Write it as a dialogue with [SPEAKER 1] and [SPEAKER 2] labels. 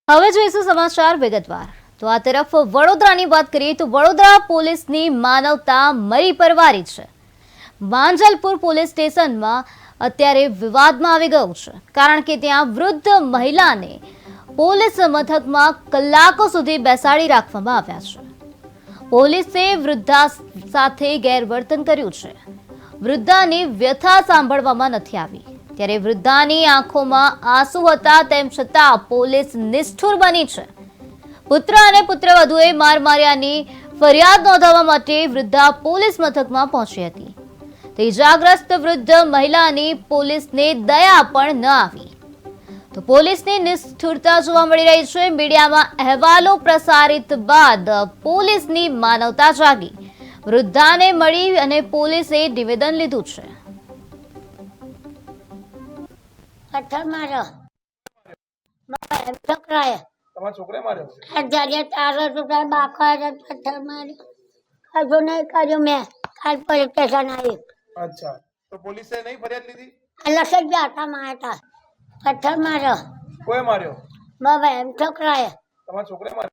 [SPEAKER 1] હવે જોઈશું સમાચાર વિગતવાર। તો આ તરફ વડોદરાની વાત કરીએ તો વડોદરા પોલીસની માનવતા મરી પરવારી છે। માંજલપુર પોલીસ સ્ટેશનમાં અત્યારે વિવાદમાં આવી ગયું છે, કારણ કે ત્યાં વૃદ્ધ મહિલાને પોલીસ મથકમાં કલાકો સુધી બેસાડી રાખવામાં આવ્યા છે। પોલીસે વૃદ્ધા સાથે ગેરવર્તન કર્યું છે। વૃદ્ધાની વ્યથા સાંભળવામાં નથી આવી, ત્યારે વૃદ્ધાની આંખોમાં આંસુ હતા, તેમ છતાં પોલીસ નિષ્ઠુર બની છે। પુત્ર અને પુત્રવધુએ માર માર્યાની ફરિયાદ નોંધાવવા માટે વૃદ્ધા પોલીસ મથકમાં પહોંચી હતી। તો ઇજાગ્રસ્ત વૃદ્ધ મહિલાની પોલીસને દયા પણ ન આવી। તો પોલીસની નિષ્ઠુરતા જોવા મળી રહી છે। મીડિયામાં અહેવાલો પ્રસારિત બાદ પોલીસની માનવતા જાગી। વૃદ્ધાને મળી અને પોલીસે નિવેદન લીધું છે।
[SPEAKER 2] પથ્થર માર્યો છોકરાએ
[SPEAKER 3] તમારા છોકરાએ માર્યો છે?
[SPEAKER 2] જ્યારે તારો છોકરા બાખા પથ્થર માર્યો કશું નહીં કર્યું મેં કાલ પોલીસ સ્ટેશન આવી
[SPEAKER 3] અચ્છા, તો પોલીસે નહીં ફરિયાદ લીધી?
[SPEAKER 2] લસક જાતા મારતા પથ્થર માર્યો
[SPEAKER 3] કોઈ માર્યો?
[SPEAKER 2] બાબા એમ છોકરાએ
[SPEAKER 3] તમારા છોકરાએ માર્યો?